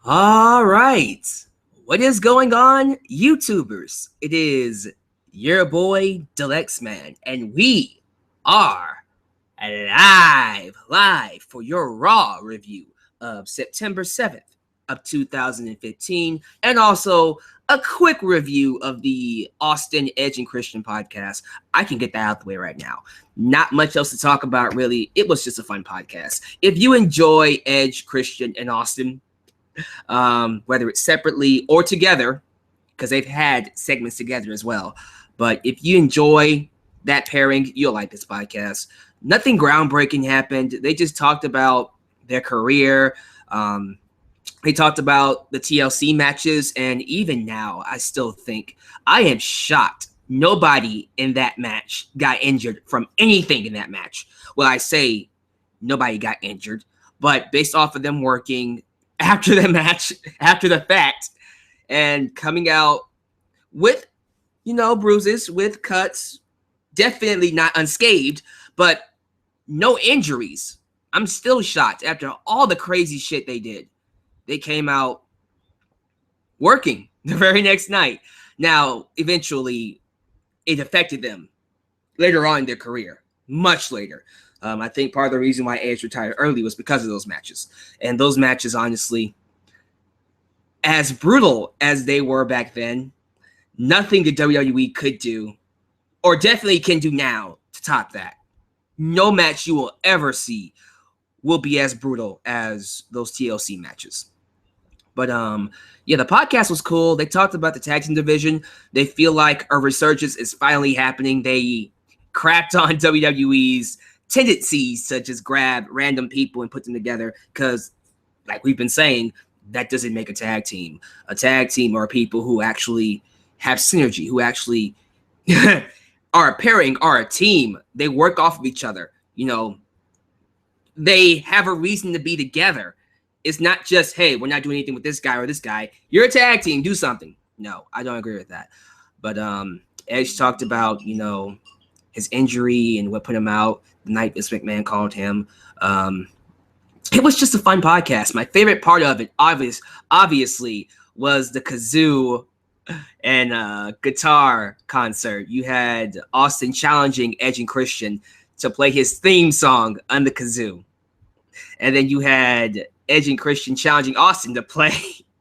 All right. What is going on, YouTubers? It is your boy, Deluxe Man, and we are live for your Raw review of September 7th of 2015, and also a quick review of the Austin Edge and Christian podcast. I can get that out the way right now. Not much else to talk about, really. It was just a fun podcast. If you enjoy Edge, Christian, and Austin, whether it's separately or together, because they've had segments together as well. But if you enjoy that pairing, you'll like this podcast. Nothing groundbreaking happened. They just talked about their career. They talked about the TLC matches. And even now, I still think I am shocked nobody in that match got injured from anything in that match. Well, I say nobody got injured, but based off of them working after the match, after the fact, and coming out with, bruises, with cuts, definitely not unscathed, but no injuries. I'm still shocked after all the crazy shit they did. They came out working the very next night. Now, eventually, it affected them later on in their career, much later. I think part of the reason why Edge retired early was because of those matches. And those matches, honestly, as brutal as they were back then, nothing the WWE could do, or definitely can do now, to top that. No match you will ever see will be as brutal as those TLC matches. But yeah, the podcast was cool. They talked about the tag team division. They feel like a resurgence is finally happening. They crapped on WWE's tendencies to just grab random people and put them together because, like we've been saying, that doesn't make a tag team. A tag team are people who actually have synergy, who actually are a pairing, are a team. They work off of each other. They have a reason to be together. It's not just, hey, we're not doing anything with this guy or this guy. You're a tag team. Do something. No, I don't agree with that. But Edge talked about, his injury and what put him out the night Vince McMahon called him. It was just a fun podcast. My favorite part of it, obviously, was the kazoo and guitar concert. You had Austin challenging Edge and Christian to play his theme song on the kazoo. And then you had Edge and Christian challenging Austin to play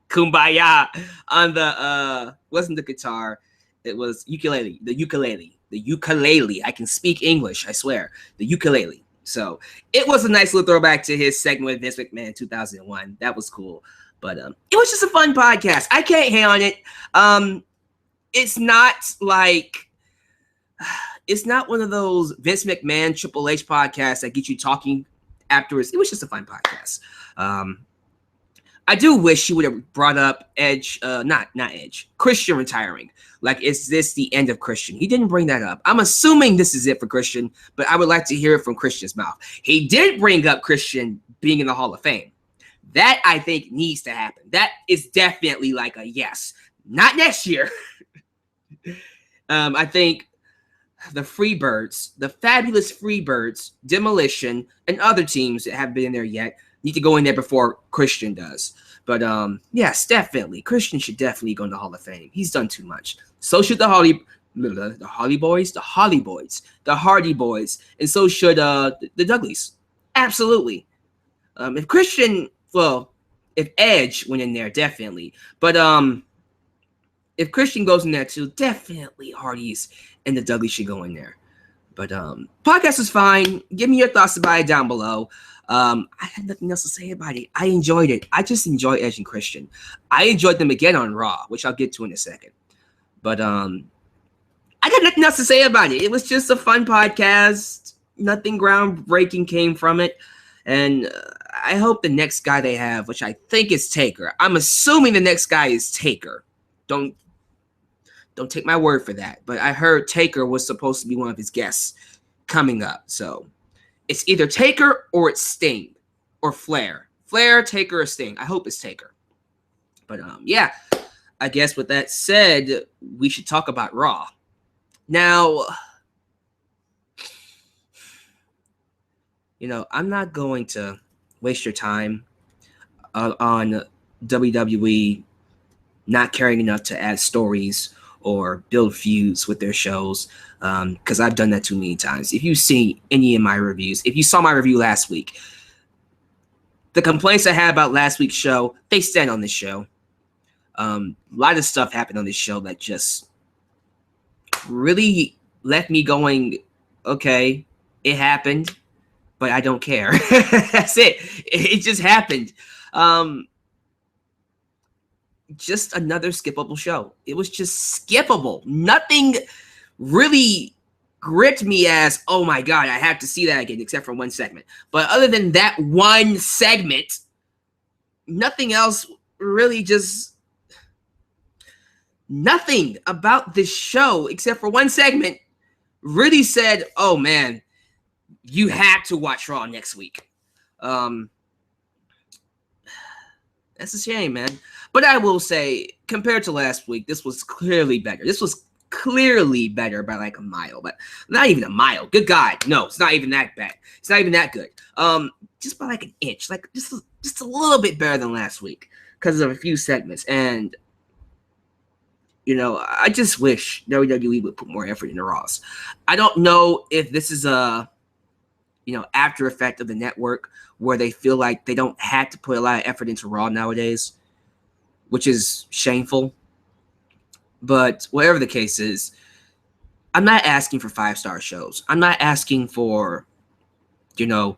Kumbaya on the, wasn't the guitar, it was ukulele, the ukulele. I can speak English, I swear. The ukulele. So it was a nice little throwback to his segment with Vince McMahon in 2001. That was cool. But it was just a fun podcast. I can't hate on it. It's not like, it's not one of those Vince McMahon Triple H podcasts that get you talking afterwards. It was just a fun podcast. I do wish she would have brought up Edge, not Edge, Christian retiring. Like, is this the end of Christian? He didn't bring that up. I'm assuming this is it for Christian, but I would like to hear it from Christian's mouth. He did bring up Christian being in the Hall of Fame. That, I think, needs to happen. That is definitely like a yes. Not next year. I think the Freebirds, the fabulous Freebirds, Demolition, and other teams that haven't been in there yet need to go in there before Christian does. But yes, definitely. Christian should definitely go in the Hall of Fame. He's done too much. So should the Hardy Boys, and so should the Dudleys. Absolutely. If Edge went in there, definitely. But if Christian goes in there too, definitely Hardys and the Dudleys should go in there. But podcast is fine. Give me your thoughts about it down below. I had nothing else to say about it. I enjoyed it. I just enjoy Edge and Christian. I enjoyed them again on Raw, which I'll get to in a second. But I got nothing else to say about it. It was just a fun podcast. Nothing groundbreaking came from it. And I hope the next guy they have, which I think is Taker. I'm assuming the next guy is Taker. Don't take my word for that. But I heard Taker was supposed to be one of his guests coming up. So it's either Taker or it's Sting or Flair. Flair, Taker, or Sting. I hope it's Taker. But yeah, I guess with that said, we should talk about Raw. Now, I'm not going to waste your time on WWE not caring enough to add stories or build feuds with their shows, because I've done that too many times. If you see any of my reviews, if you saw my review last week, the complaints I had about last week's show, they stand on this show. A lot of stuff happened on this show that just really left me going, okay, it happened, but I don't care. That's it. It just happened. Just another skippable show. It was just skippable. Nothing really gripped me as, oh my God, I have to see that again, except for one segment. But other than that one segment, nothing else really just... Nothing about this show, except for one segment, really said, oh man, you have to watch Raw next week. That's a shame, man. But I will say, compared to last week, this was clearly better. This was clearly better by like a mile, but not even a mile. Good God. No, it's not even that bad. It's not even that good. Just by like an inch, like just a little bit better than last week because of a few segments. And you know, I just wish WWE would put more effort into Raws. I don't know if this is a, you know, after effect of the network where they feel like they don't have to put a lot of effort into Raw nowadays, which is shameful. But whatever the case is, I'm not asking for 5-star shows. I'm not asking for, you know,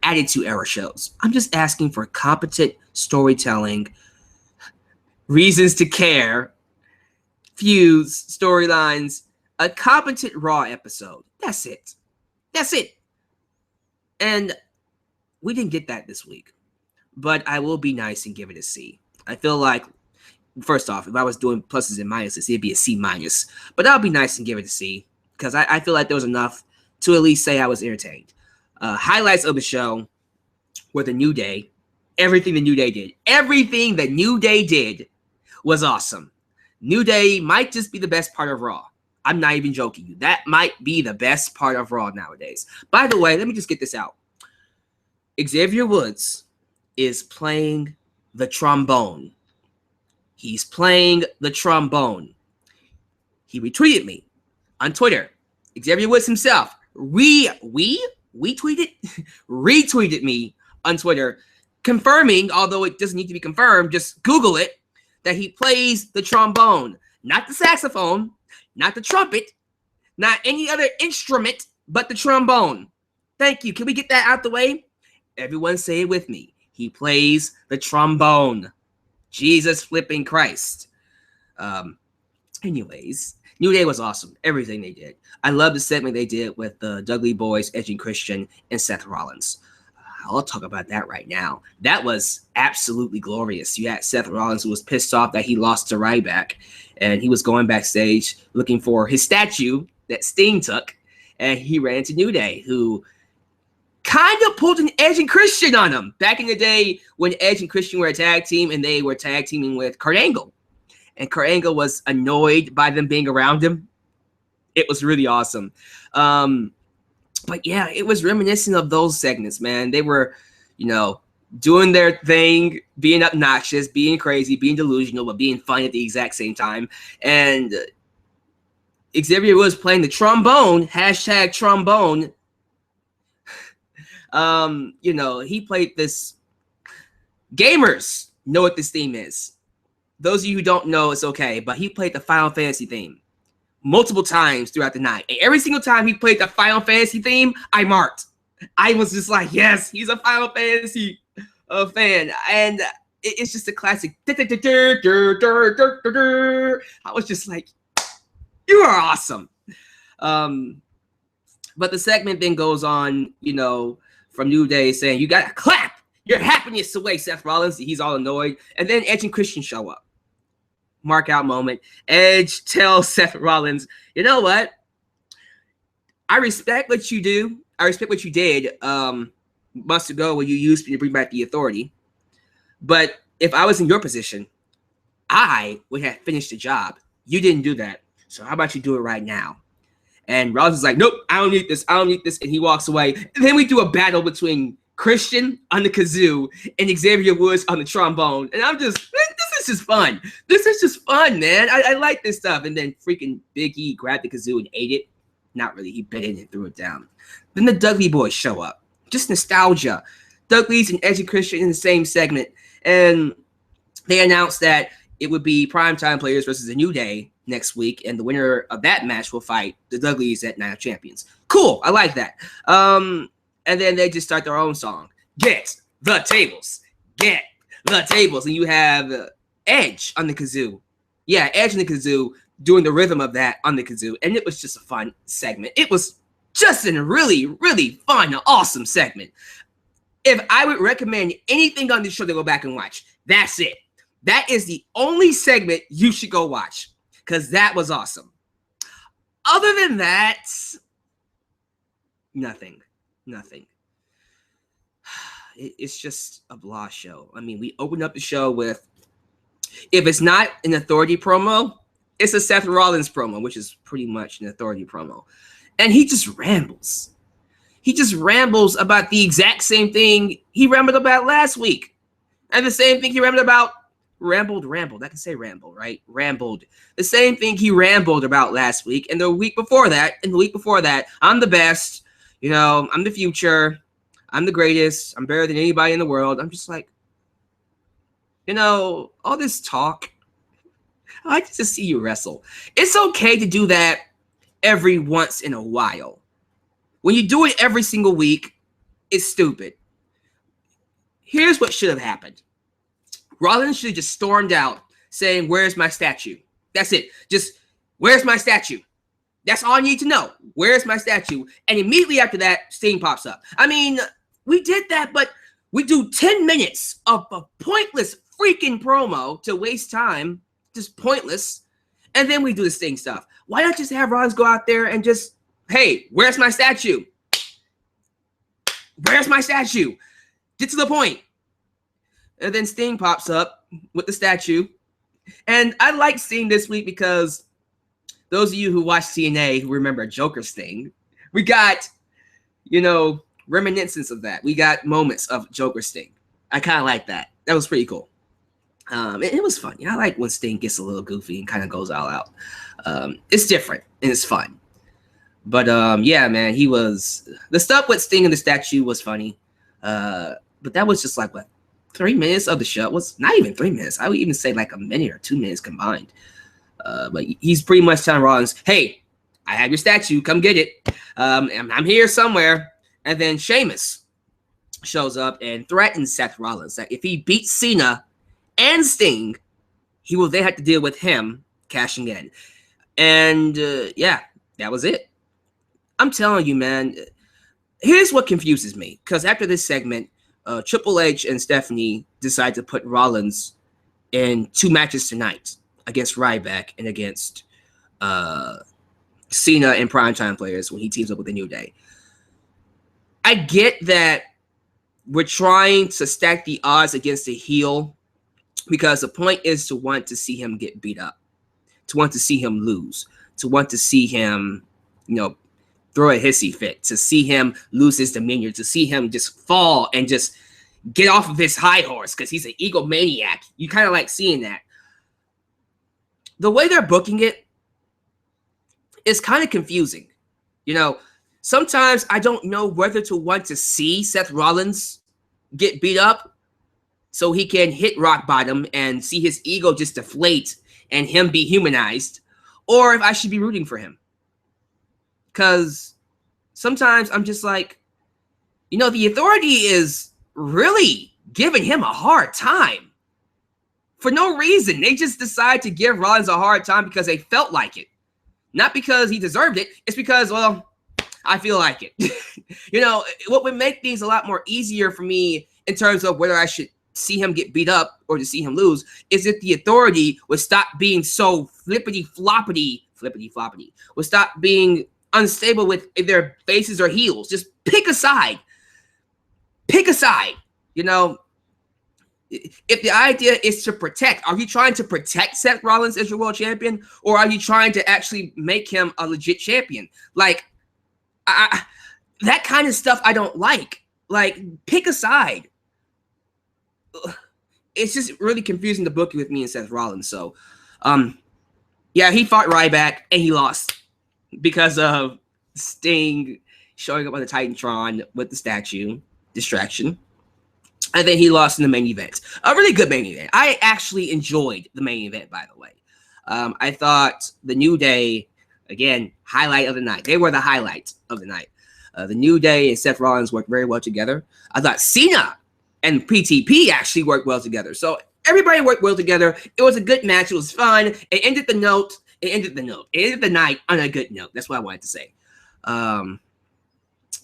Attitude Era shows. I'm just asking for competent storytelling, reasons to care, feuds, storylines, a competent Raw episode. That's it. That's it. And we didn't get that this week. But I will be nice and give it a C. I feel like, first off, if I was doing pluses and minuses, it'd be a C minus. But I'll be nice and give it a C. Because I feel like there was enough to at least say I was entertained. Highlights of the show were the New Day. Everything the New Day did. Everything the New Day did was awesome. New Day might just be the best part of Raw. I'm not even joking you. That might be the best part of Raw nowadays. By the way, let me just get this out. Xavier Woods is playing the trombone. He's playing the trombone. He retweeted me on Twitter. Xavier Woods himself retweeted me on Twitter, confirming, although it doesn't need to be confirmed, just Google it, that he plays the trombone, not the saxophone, not the trumpet, not any other instrument, but the trombone. Thank you. Can we get that out the way? Everyone say it with me. He plays the trombone. Jesus flipping Christ. Anyways, New Day was awesome. Everything they did. I love the segment they did with the Dudley Boys, Edge and Christian, and Seth Rollins. I'll talk about that right now. That was absolutely glorious. You had Seth Rollins, who was pissed off that he lost to Ryback, and he was going backstage looking for his statue that Sting took, and he ran into New Day, who kind of pulled an Edge and Christian on him back in the day when Edge and Christian were a tag team, and they were tag teaming with Kurt Angle. And Kurt Angle was annoyed by them being around him. It was really awesome. But yeah, it was reminiscent of those segments, man. They were, you know, doing their thing, being obnoxious, being crazy, being delusional, but being fun at the exact same time. And Xavier was playing the trombone, hashtag trombone. You know, he played this. Gamers know what this theme is. Those of you who don't know, it's okay. But he played the Final Fantasy theme multiple times throughout the night. And every single time he played the Final Fantasy theme, I marked. I was just like, yes, he's a Final Fantasy fan. And it's just a classic. I was just like, you are awesome. But the segment then goes on, you know, from New Day saying, you got to clap your happiness away, Seth Rollins. He's all annoyed. And then Edge and Christian show up. Mark out moment. Edge tells Seth Rollins, you know what? I respect what you do. I respect what you did months ago when you used me to bring back the Authority. But if I was in your position, I would have finished the job. You didn't do that. So how about you do it right now? And Rollins is like, nope, I don't need this. I don't need this. And he walks away. And then we do a battle between Christian on the kazoo, and Xavier Woods on the trombone. And I'm just, this is just fun. This is just fun, man. I like this stuff. And then freaking Big E grabbed the kazoo and ate it. Not really. He bit it and threw it down. Then the Dudley boys show up. Just nostalgia. Dudley's and Edge and Christian in the same segment. And they announced that it would be Primetime Players versus the New Day next week. And the winner of that match will fight the Dudleys at Night of Champions. Cool. I like that. And then they just start their own song. Get the tables. Get the tables. And you have Edge on the kazoo. Yeah, Edge on the kazoo doing the rhythm of that on the kazoo. And it was just a fun segment. It was just a really, really fun, awesome segment. If I would recommend anything on this show to go back and watch, that's it. That is the only segment you should go watch because that was awesome. Other than that, nothing. It's just a blah show. I mean, we opened up the show with, if it's not an Authority promo, it's a Seth Rollins promo, which is pretty much an Authority promo. And he just rambles. He just rambles about the exact same thing he rambled about last week. And the same thing he rambled about. Rambled. I can say ramble, right? Rambled. The same thing he rambled about last week. And the week before that, I'm the best. You know, I'm the future. I'm the greatest. I'm better than anybody in the world. I'm just like, you know, all this talk. I like to see you wrestle. It's okay to do that every once in a while. When you do it every single week, it's stupid. Here's what should have happened. Rollins should have just stormed out saying, "Where's my statue?" That's it. Just, "Where's my statue?" That's all I need to know. Where's my statue? And immediately after that, Sting pops up. I mean, we did that, but we do 10 minutes of a pointless freaking promo to waste time. Just pointless. And then we do the Sting stuff. Why not just have Rollins go out there and just, "Hey, where's my statue? Where's my statue?" Get to the point. And then Sting pops up with the statue. And I like Sting this week because those of you who watch TNA who remember Joker Sting, we got, you know, reminiscence of that. We got moments of Joker Sting. I kind of like that. That was pretty cool. It was fun. I like when Sting gets a little goofy and kind of goes all out. It's different and it's fun. But yeah, man, the stuff with Sting and the statue was funny. But that was just like, what, 3 minutes of the show? Was not even 3 minutes. I would even say like a minute or 2 minutes combined. But he's pretty much telling Rollins, "Hey, I have your statue. Come get it. I'm here somewhere." And then Sheamus shows up and threatens Seth Rollins that if he beats Cena and Sting, he will then have to deal with him cashing in. And yeah, that was it. I'm telling you, man, here's what confuses me. Because after this segment, Triple H and Stephanie decide to put Rollins in 2 matches tonight against Ryback and against Cena and Primetime Players when he teams up with the New Day. I get that we're trying to stack the odds against the heel because the point is to want to see him get beat up, to want to see him lose, to want to see him, you know, throw a hissy fit, to see him lose his demeanor, to see him just fall and just get off of his high horse because he's an egomaniac. You kind of like seeing that. The way they're booking it is kind of confusing. You know, sometimes I don't know whether to want to see Seth Rollins get beat up so he can hit rock bottom and see his ego just deflate and him be humanized, or if I should be rooting for him. Because sometimes I'm just like, you know, the Authority is really giving him a hard time for no reason. They just decide to give Rollins a hard time because they felt like it. Not because he deserved it. It's because, well, I feel like it. You know, what would make things a lot more easier for me in terms of whether I should see him get beat up or to see him lose is if the Authority would stop being so flippity-floppity, would stop being unstable with if their faces or heels. Just pick a side. Pick a side. You know, if the idea is to protect, are you trying to protect Seth Rollins as your world champion, or are you trying to actually make him a legit champion? Like, that kind of stuff I don't like. Like, pick a side. It's just really confusing the booking with me and Seth Rollins. So, yeah, he fought Ryback and he lost because of Sting showing up on the Titantron with the statue distraction. And then he lost in the main event. A really good main event. I actually enjoyed the main event, by the way. I thought the New Day, again, highlight of the night. They were the highlight of the night. The New Day and Seth Rollins worked very well together. I thought Cena and PTP actually worked well together. So everybody worked well together. It was a good match. It was fun. It ended the night on a good note. That's what I wanted to say.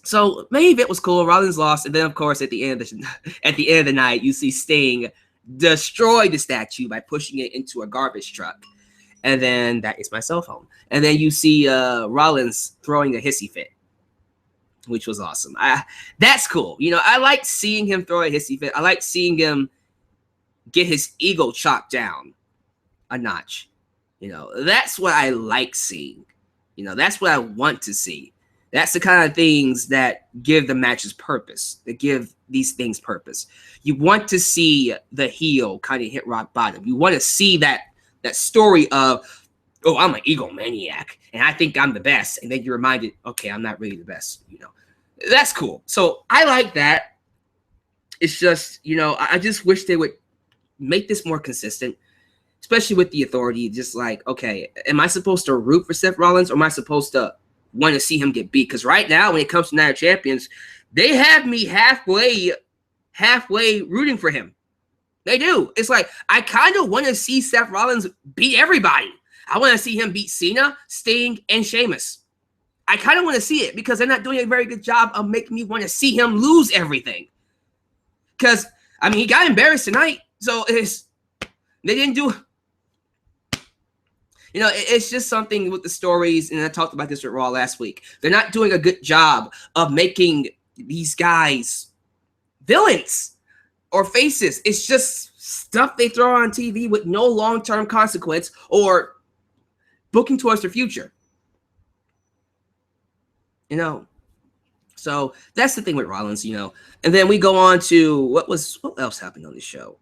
So main event was cool. Rollins lost, and then of course at the end of the night, you see Sting destroy the statue by pushing it into a garbage truck, and then that is my cell phone. And then you see Rollins throwing a hissy fit, which was awesome. That's cool. You know, I like seeing him throw a hissy fit. I like seeing him get his ego chopped down a notch. You know, that's what I like seeing. You know, that's what I want to see. That's the kind of things that give the matches purpose, that give these things purpose. You want to see the heel kind of hit rock bottom. You want to see that story of, oh, I'm an egomaniac, and I think I'm the best. And then you're reminded, okay, I'm not really the best. You know, that's cool. So I like that. It's just, you know, I just wish they would make this more consistent, especially with the Authority. Just like, okay, am I supposed to root for Seth Rollins, or am I supposed to want to see him get beat? Because right now, when it comes to Night of Champions, they have me halfway rooting for him. They do. It's like, I kind of want to see Seth Rollins beat everybody. I want to see him beat Cena, Sting, and Sheamus. I kind of want to see it because they're not doing a very good job of making me want to see him lose everything. Because, I mean, he got embarrassed tonight. So they didn't do... You know, it's just something with the stories, and I talked about this with Raw last week. They're not doing a good job of making these guys villains or faces. It's just stuff they throw on TV with no long-term consequence or booking towards their future. You know, so that's the thing with Rollins, you know. And then we go on to what else happened on the show?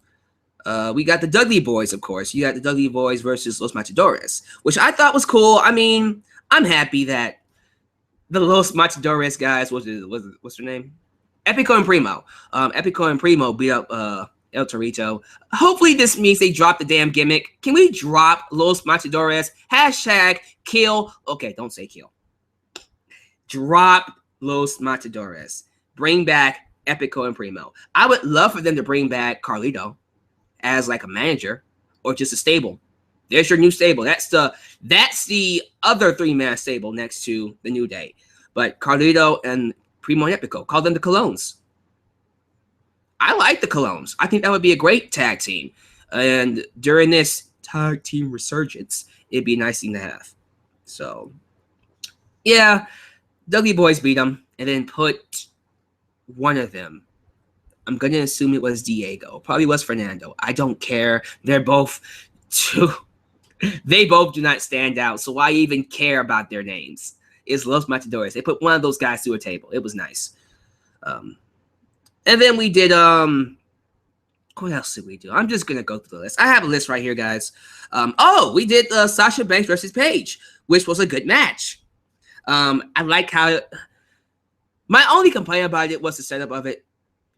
We got the Dudley Boys, of course. You got the Dudley Boys versus Los Matadores, which I thought was cool. I mean, I'm happy that the Los Matadores guys, what's their name? Epico and Primo. Epico and Primo beat up El Torito. Hopefully this means they drop the damn gimmick. Can we drop Los Matadores? Hashtag kill. Okay, don't say kill. Drop Los Matadores. Bring back Epico and Primo. I would love for them to bring back Carlito as like a manager or just a stable. There's your new stable. That's the other three-man stable next to the New Day. But Carlito and Primo and Epico, call them the Colognes. I like the Colognes. I think that would be a great tag team. And during this tag team resurgence, it'd be a nice thing to have. So, yeah, Dudley Boys beat them and then put one of them. I'm going to assume it was Diego. Probably was Fernando. I don't care. They're both two. They both do not stand out. So why even care about their names? It's Los Matadores. They put one of those guys to a table. It was nice. And then we did, what else did we do? I'm just going to go through the list. I have a list right here, guys. We did Sasha Banks versus Paige, which was a good match. I like how, my only complaint about it was the setup of it.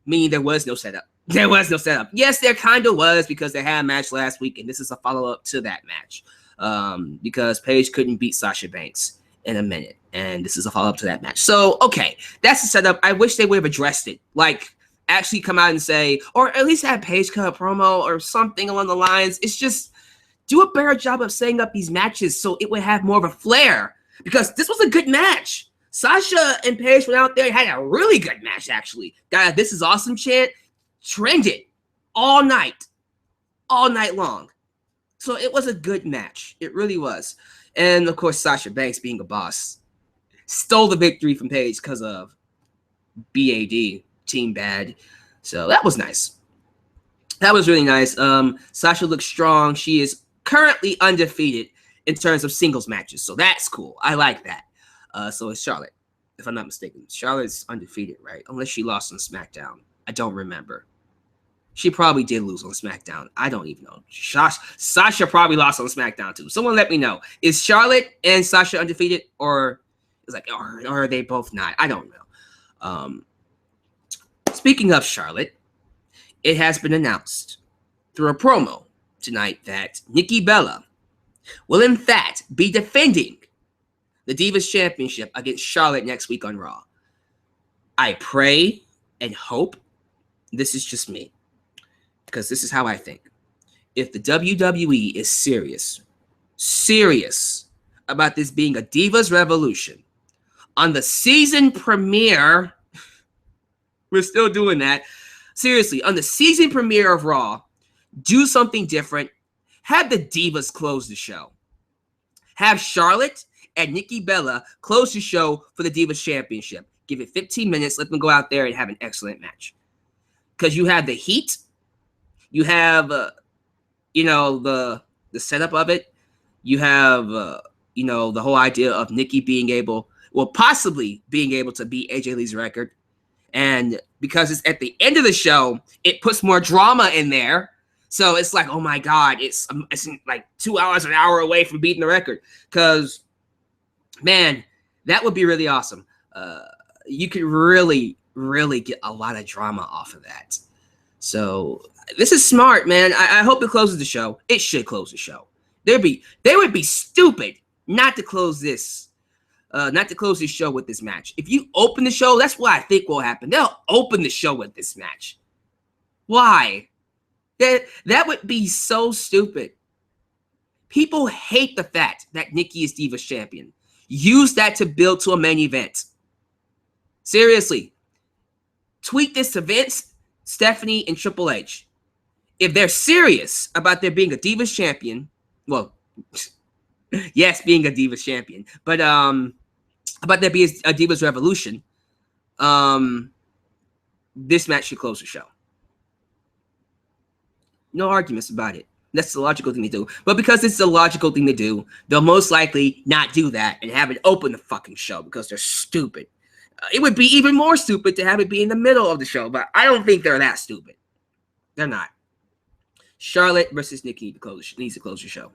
Meaning there was no setup. There was no setup. Yes, there kind of was because they had a match last week, and this is a follow-up to that match. Because Paige couldn't beat Sasha Banks in a minute, and this is a follow-up to that match. So, okay, that's the setup. I wish they would have addressed it. Like, actually come out and say, or at least have Paige cut a promo or something along the lines. It's just, do a better job of setting up these matches so it would have more of a flair. Because this was a good match. Sasha and Paige went out there and had a really good match, actually. Got a "This is awesome" chant, trended all night long. So it was a good match. It really was. And, of course, Sasha Banks, being a boss, stole the victory from Paige because of BAD, Team Bad. So that was nice. That was really nice. Sasha looks strong. She is currently undefeated in terms of singles matches. So that's cool. I like that. So is Charlotte. if I'm not mistaken. Charlotte's undefeated, right? Unless she lost on SmackDown. I don't remember. She probably did lose on SmackDown. I don't even know. Sasha probably lost on SmackDown too. Someone let me know. Is Charlotte and Sasha undefeated, or is like, or are they both not? I don't know. Speaking of Charlotte, it has been announced through a promo tonight that Nikki Bella will in fact be defending the Divas Championship against Charlotte next week on Raw. I pray and hope this is just me, because this is how I think. If the WWE is serious about this being a Divas Revolution, on the season premiere, we're still doing that. Seriously, on the season premiere of Raw, do something different. Have the Divas close the show. Have Charlotte and Nikki Bella close the show for the Divas Championship. Give it 15 minutes. Let them go out there and have an excellent match. Because you have the heat. You have, the setup of it. You have, the whole idea of Nikki possibly being able to beat AJ Lee's record. And because it's at the end of the show, it puts more drama in there. So it's like, oh my God, it's like 2 hours, an hour away from beating the record. Because, man, that would be really awesome. You could really, really get a lot of drama off of that. So this is smart, man. I hope it closes the show. It should close the show. They would be stupid not to close this. Not to close this show with this match. If you open the show, that's what I think will happen. They'll open the show with this match. Why? That would be so stupid. People hate the fact that Nikki is Divas champion. Use that to build to a main event. Seriously. Tweet this to Vince, Stephanie, and Triple H. If they're serious about there being a Divas champion, well, yes, being a Divas champion, but about there being a Divas Revolution, this match should close the show. No arguments about it. That's the logical thing to do. But because it's the logical thing to do, they'll most likely not do that and have it open the fucking show because they're stupid. It would be even more stupid to have it be in the middle of the show, but I don't think they're that stupid. They're not. Charlotte versus Nikki needs to close the show.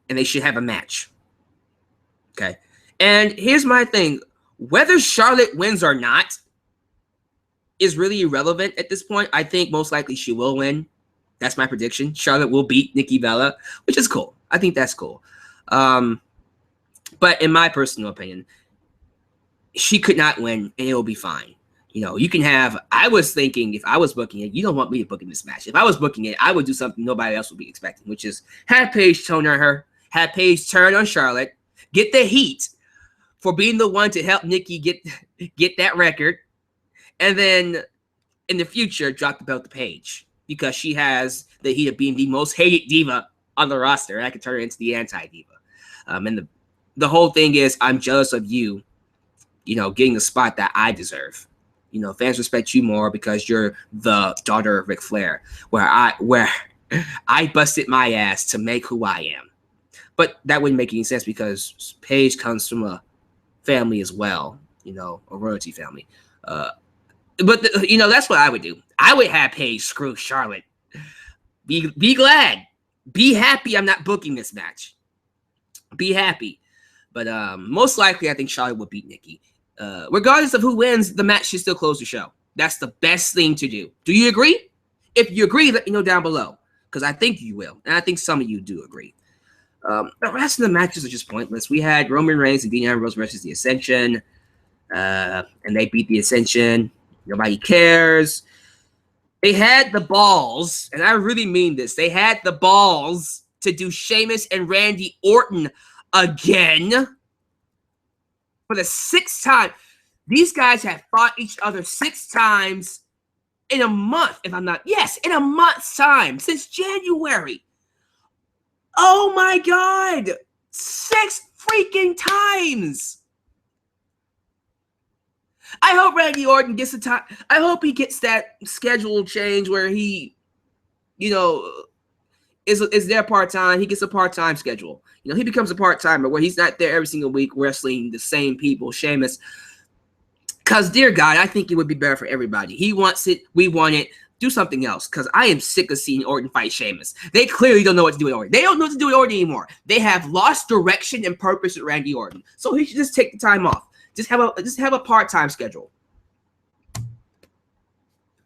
And they should have a match. Okay? And here's my thing. Whether Charlotte wins or not is really irrelevant at this point. I think most likely she will win. That's my prediction. Charlotte will beat Nikki Bella, which is cool. I think that's cool. But in my personal opinion, she could not win, and it will be fine. You can have. I was thinking if I was booking it, you don't want me to book in this match. If I was booking it, I would do something nobody else would be expecting, which is have Paige turn on her, have Paige turn on Charlotte, get the heat for being the one to help Nikki get that record, and then in the future drop the belt to Paige because she has the heat of being the most hated diva on the roster, and I can turn her into the anti-diva. And the whole thing is I'm jealous of you, getting the spot that I deserve. Fans respect you more because you're the daughter of Ric Flair, where I busted my ass to make who I am. But that wouldn't make any sense because Paige comes from a family as well, a royalty family. But that's what I would do. I would have Paige screw Charlotte. Be glad. Be happy I'm not booking this match. Be happy. But most likely I think Charlotte will beat Nikki. Regardless of who wins, the match should still close the show. That's the best thing to do. Do you agree? If you agree, let me know down below. Because I think you will. And I think some of you do agree. The rest of the matches are just pointless. We had Roman Reigns and Dean Ambrose versus the Ascension. And they beat the Ascension. Nobody cares. They had the balls, and I really mean this. They had the balls to do Sheamus and Randy Orton again for the 6th time. These guys have fought each other 6 times in a month, in a month's time, since January. Oh my God. 6 freaking times. I hope Randy Orton gets the time. I hope he gets that schedule change where he, is there part-time. He gets a part-time schedule. He becomes a part-timer where he's not there every single week wrestling the same people. Sheamus. Because, dear God, I think it would be better for everybody. He wants it. We want it. Do something else. Because I am sick of seeing Orton fight Sheamus. They clearly don't know what to do with Orton. They don't know what to do with Orton anymore. They have lost direction and purpose with Randy Orton. So he should just take the time off. Just have a part-time schedule.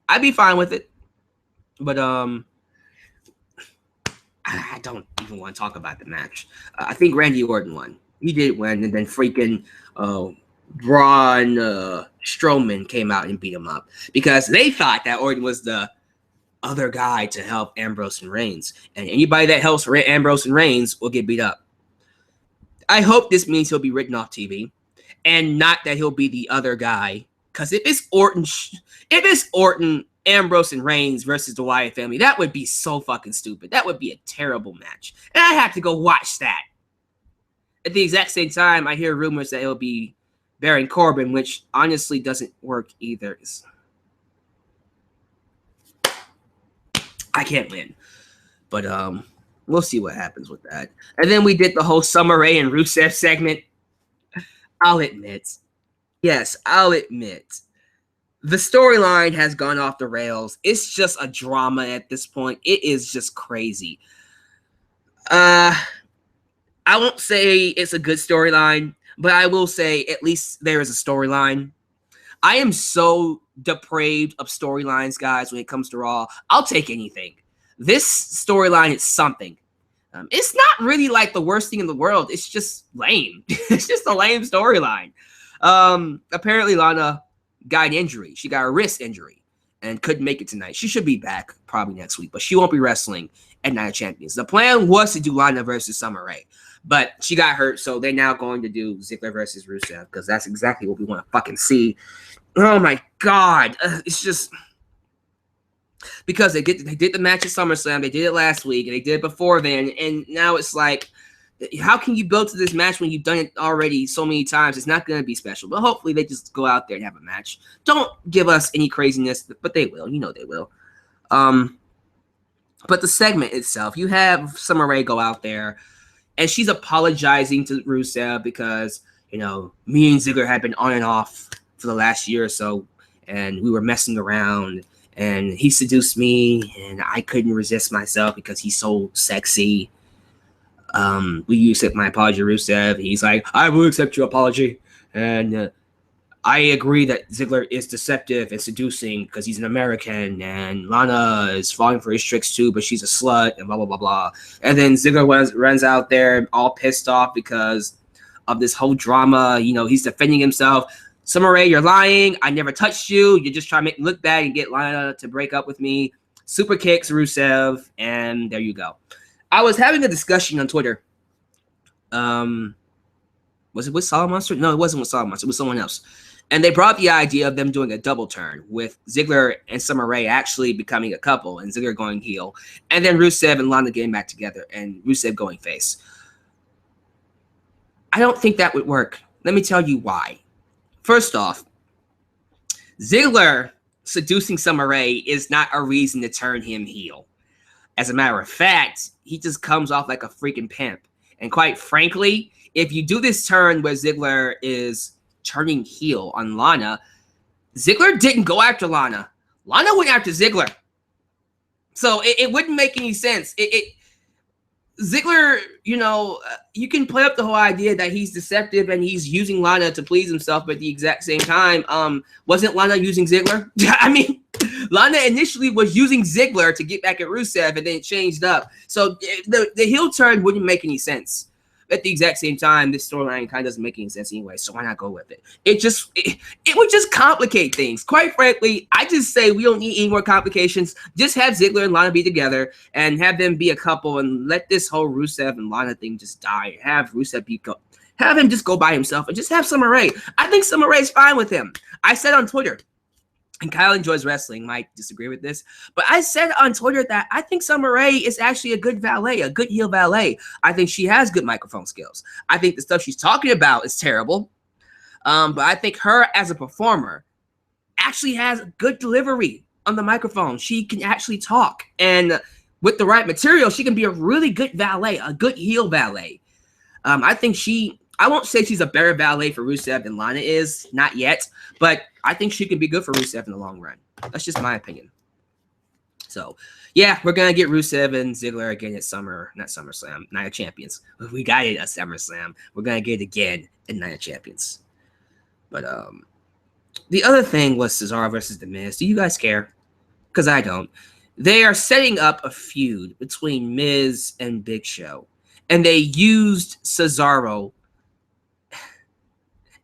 I'd be fine with it. But I don't even want to talk about the match. I think Randy Orton won. He did win, and then freaking Braun Strowman came out and beat him up because they thought that Orton was the other guy to help Ambrose and Reigns, and anybody that helps Ambrose and Reigns will get beat up. I hope this means he'll be written off TV, and not that he'll be the other guy. Because if it's Orton, Ambrose, and Reigns versus the Wyatt family, that would be so fucking stupid. That would be a terrible match, and I have to go watch that. At the exact same time, I hear rumors that it'll be Baron Corbin, which honestly doesn't work either. I can't win. But we'll see what happens with that. And then we did the whole Summer Rae and Rusev segment. I'll admit, the storyline has gone off the rails. It's just a drama at this point. It is just crazy. I won't say it's a good storyline, but I will say at least there is a storyline. I am so depraved of storylines, guys, when it comes to Raw. I'll take anything. This storyline is something. It's not really like the worst thing in the world. It's just lame. It's just a lame storyline. Apparently, Lana got an injury. She got a wrist injury and couldn't make it tonight. She should be back probably next week, but she won't be wrestling at Night of Champions. The plan was to do Lana versus Summer Rae, but she got hurt, so they're now going to do Ziggler versus Rusev because that's exactly what we want to fucking see. Oh my God. It's just because they did the match at SummerSlam. They did it last week and they did it before then. And now it's like, how can you build to this match when you've done it already so many times? It's not going to be special, but hopefully they just go out there and have a match. Don't give us any craziness, but they will. You know they will. But the segment itself, you have Summer Rae go out there and she's apologizing to Rusev because, you know, me and Ziggler had been on and off for the last year or so, and we were messing around, and he seduced me, and I couldn't resist myself because he's so sexy. We accept my apology, Rusev. He's like, I will accept your apology, and I agree that Ziggler is deceptive and seducing because he's an American, and Lana is falling for his tricks too, but she's a slut, and blah, blah, blah, blah. And then Ziggler runs out there all pissed off because of this whole drama. You know, he's defending himself. Summer Rae, you're lying. I never touched you. You're just trying to make me look bad and get Lana to break up with me. Super kicks Rusev, and there you go. I was having a discussion on Twitter. Was it with Solid Monster? No, it wasn't with Solid Monster. It was someone else. And they brought the idea of them doing a double turn with Ziggler and Summer Rae actually becoming a couple and Ziggler going heel. And then Rusev and Lana getting back together and Rusev going face. I don't think that would work. Let me tell you why. First off, Ziggler seducing Summer Rae is not a reason to turn him heel. As a matter of fact, he just comes off like a freaking pimp. And quite frankly, if you do this turn where Ziggler is turning heel on Lana, Ziggler didn't go after Lana. Lana went after Ziggler. So it wouldn't make any sense. Ziggler, you know, you can play up the whole idea that he's deceptive and he's using Lana to please himself, but at the exact same time, wasn't Lana using Ziggler? I mean, Lana initially was using Ziggler to get back at Rusev, and then it changed up. So the heel turn wouldn't make any sense. At the exact same time, this storyline kind of doesn't make any sense anyway, so why not go with it? It would just complicate things. Quite frankly, I just say we don't need any more complications. Just have Ziggler and Lana be together and have them be a couple and let this whole Rusev and Lana thing just die. Have Rusev have him just go by himself and just have Summer Rae. I think Summer Rae's fine with him. I said on Twitter, and Kyle enjoys wrestling, might disagree with this, but I said on Twitter that I think Summer Rae is actually a good valet, a good heel valet. I think she has good microphone skills. I think the stuff she's talking about is terrible, but I think her as a performer actually has good delivery on the microphone. She can actually talk, and with the right material, she can be a really good valet, a good heel valet. I think she I won't say she's a better valet for Rusev than Lana is, not yet, but I think she can be good for Rusev in the long run. That's just my opinion. So, yeah, we're going to get Rusev and Ziggler again at SummerSlam, Night of Champions. We got it at SummerSlam. We're going to get it again at Night of Champions. But the other thing was Cesaro versus The Miz. Do you guys care? Because I don't. They are setting up a feud between Miz and Big Show. And they used Cesaro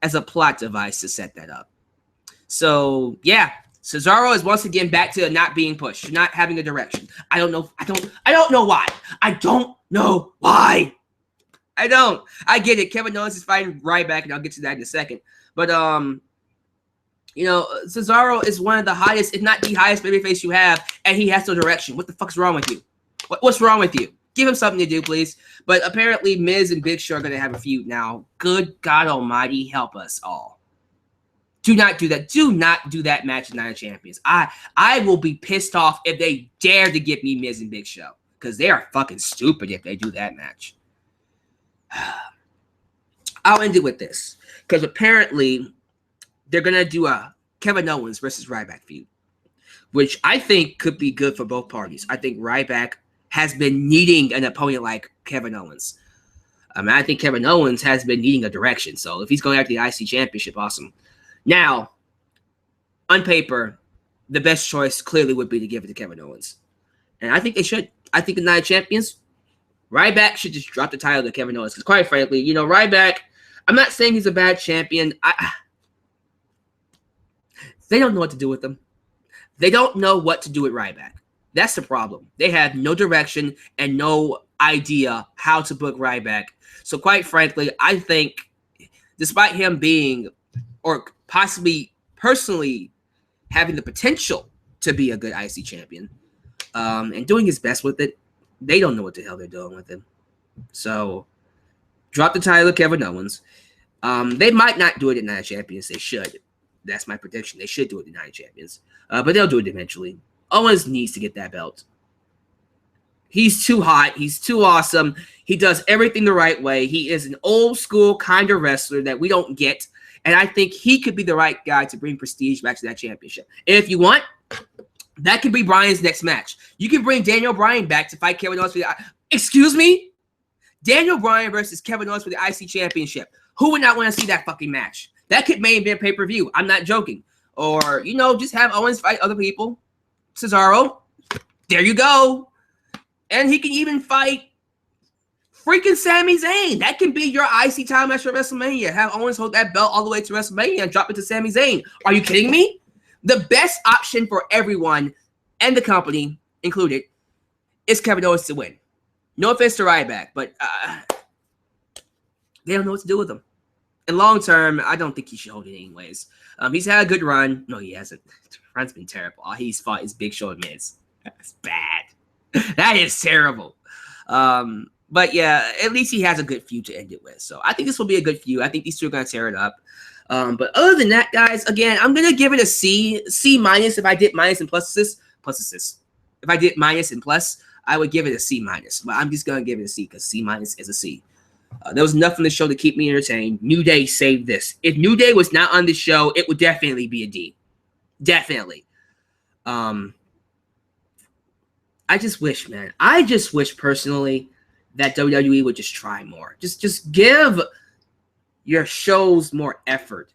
as a plot device to set that up. So, yeah, Cesaro is once again back to not being pushed, not having a direction. I don't know. I don't know why. I don't know why. I don't. I get it. Kevin Owens is fighting Ryback, and I'll get to that in a second. But you know, Cesaro is one of the highest, if not the highest babyface you have, and he has no direction. What the fuck's wrong with you? What's wrong with you? Give him something to do, please. But apparently, Miz and Big Show are going to have a feud now. Good God Almighty, help us all. Do not do that. Do not do that match in Night of Champions. I will be pissed off if they dare to give me Miz and Big Show, because they are fucking stupid if they do that match. I'll end it with this, because apparently they're going to do a Kevin Owens versus Ryback feud, which I think could be good for both parties. I think Ryback has been needing an opponent like Kevin Owens. I think Kevin Owens has been needing a direction. So if he's going after the IC Championship, awesome. Now, on paper, the best choice clearly would be to give it to Kevin Owens. And I think they should. I think the Night of Champions, Ryback should just drop the title to Kevin Owens. Because quite frankly, you know, Ryback, I'm not saying he's a bad champion. They don't know what to do with him. They don't know what to do with Ryback. That's the problem. They have no direction and no idea how to book Ryback. So quite frankly, I think despite him being, or possibly personally having the potential to be a good IC champion, and doing his best with it, they don't know what the hell they're doing with him. So drop the title of Kevin Owens. They might not do it at Night of Champions. They should. That's my prediction. They should do it at Night of Champions. But they'll do it eventually. Owens needs to get that belt. He's too hot. He's too awesome. He does everything the right way. He is an old school kind of wrestler that we don't get. And I think he could be the right guy to bring prestige back to that championship. And if you want, that could be Bryan's next match. You can bring Daniel Bryan back to fight Kevin Owens for the... Excuse me? Daniel Bryan versus Kevin Owens for the IC championship. Who would not want to see that fucking match? That could main event pay-per-view. I'm not joking. Or, you know, just have Owens fight other people. Cesaro. There you go. And he can even fight freaking Sami Zayn. That can be your IC title match for WrestleMania. Have Owens hold that belt all the way to WrestleMania and drop it to Sami Zayn. Are you kidding me? The best option for everyone, and the company included, is Kevin Owens to win. No offense to Ryback, but they don't know what to do with him. In long term, I don't think he should hold it anyways. He's had a good run. No, he hasn't. The run's been terrible. All he's fought is Big Show and Miz. That's bad. That is terrible. But yeah, at least he has a good feud to end it with. So I think this will be a good feud. I think these two are going to tear it up. But other than that, guys, again, I'm going to give it a C minus. If I did minus and pluses. If I did minus and plus, I would give it a C minus. But I'm just going to give it a C because C minus is a C. There was enough in the show to keep me entertained. New Day saved this. If New Day was not on the show, it would definitely be a D. Definitely. I just wish, man. I just wish personally that WWE would just try more. Just give your shows more effort.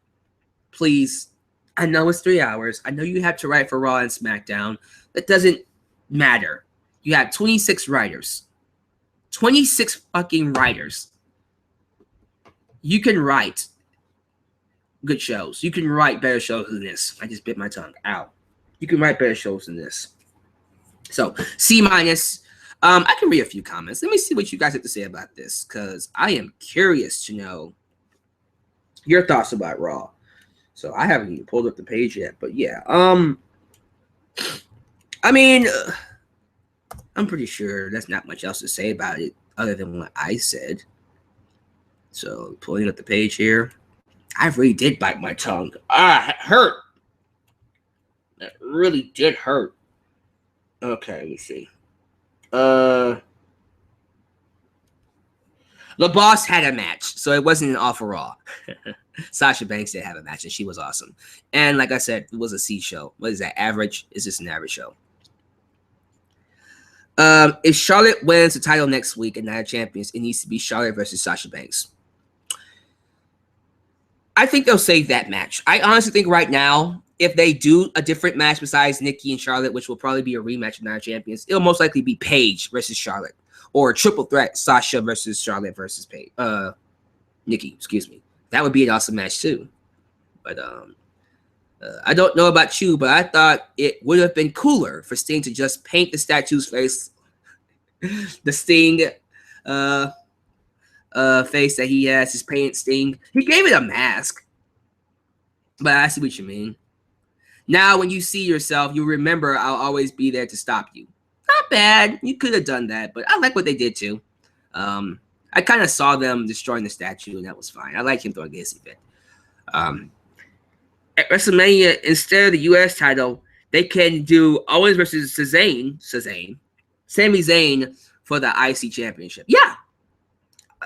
Please. I know it's 3 hours. I know you have to write for Raw and SmackDown. That doesn't matter. You have 26 writers. 26 fucking writers. You can write good shows. You can write better shows than this. I just bit my tongue. Ow. You can write better shows than this. So, C minus. I can read a few comments. Let me see what you guys have to say about this, because I am curious to know your thoughts about Raw. So, I haven't even pulled up the page yet, but yeah. I mean, I'm pretty sure there's not much else to say about it other than what I said. So, pulling up the page here. I really did bite my tongue. It hurt. That really did hurt. Okay, let me see. The Boss had a match, so it wasn't an All for Raw. Sasha Banks did have a match, and she was awesome. And like I said, it was a C show. What is that? Average? It's just an average show. If Charlotte wins the title next week at Night of Champions, it needs to be Charlotte versus Sasha Banks. I think they'll save that match. I honestly think right now, if they do a different match besides Nikki and Charlotte, which will probably be a rematch of Night of Champions, it'll most likely be Paige versus Charlotte. Or a triple threat, Sasha versus Charlotte versus Paige. Nikki, excuse me. That would be an awesome match too. But I don't know about you, but I thought it would have been cooler for Sting to just paint the statue's face, the Sting face that he has, his paint Sting. He gave it a mask, but I see what you mean. Now, when you see yourself, you remember I'll always be there to stop you. Not bad. You could have done that, but I like what they did too. I kind of saw them destroying the statue, and that was fine. I like him throwing his event. At WrestleMania, instead of the U.S. title, they can do Owens versus Sami Zayn for the IC Championship. Yeah,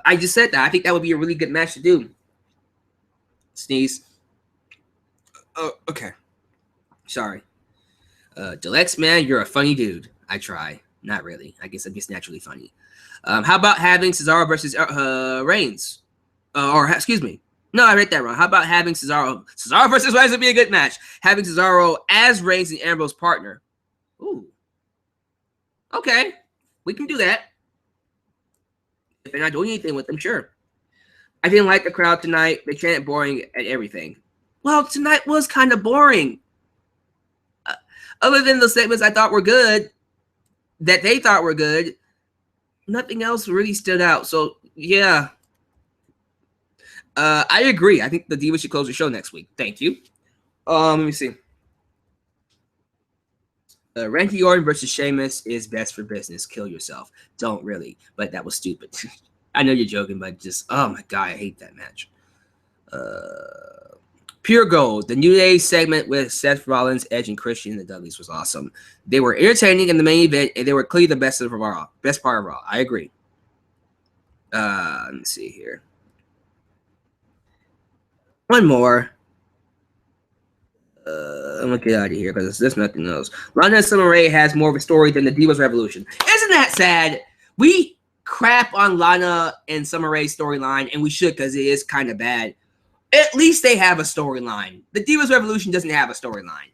I just said that. I think that would be a really good match to do. Sneeze. Oh, okay. Sorry. Alyx, man, you're a funny dude. I try. Not really. I guess I'm just naturally funny. How about having Cesaro versus Reigns? Excuse me. No, I read that wrong. How about having Cesaro versus Reigns would be a good match. Having Cesaro as Reigns and Ambrose's partner. Ooh. Okay. We can do that. If they're not doing anything with them, sure. I didn't like the crowd tonight. They chanted boring at everything. Well, tonight was kind of boring. Other than the segments I thought were good, that they thought were good, nothing else really stood out. So, yeah. I agree. I think the Divas should close the show next week. Thank you. Let me see. Randy Orton versus Sheamus is best for business. Kill yourself. Don't really. But that was stupid. I know you're joking, but just, oh my God, I hate that match. Pure Gold. The New Day segment with Seth Rollins, Edge, and Christian and the Dudleys was awesome. They were entertaining in the main event, and they were clearly the best of Raw. Best part of Raw. I agree. Let me see here. One more. I'm gonna get out of here because there's nothing else. Lana and Summer Rae has more of a story than the Divas Revolution. Isn't that sad? We crap on Lana and Summer Rae's storyline, and we should because it is kind of bad. At least they have a storyline. The Divas Revolution doesn't have a storyline.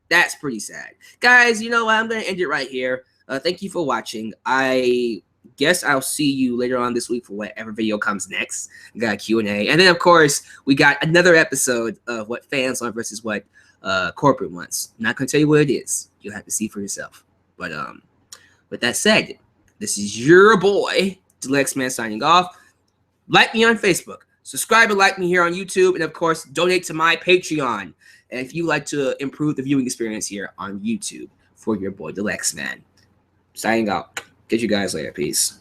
That's pretty sad. Guys, you know what? I'm going to end it right here. Thank you for watching. I guess I'll see you later on this week for whatever video comes next. We got a Q&A. And then, of course, we got another episode of what fans want versus what corporate wants. I'm not going to tell you what it is. You'll have to see for yourself. But with that said, this is your boy, Alyx Man, signing off. Like me on Facebook. Subscribe and like me here on YouTube. And, of course, donate to my Patreon. And if you like to improve the viewing experience here on YouTube for your boy, Alyx Man. Signing out. Catch you guys later. Peace.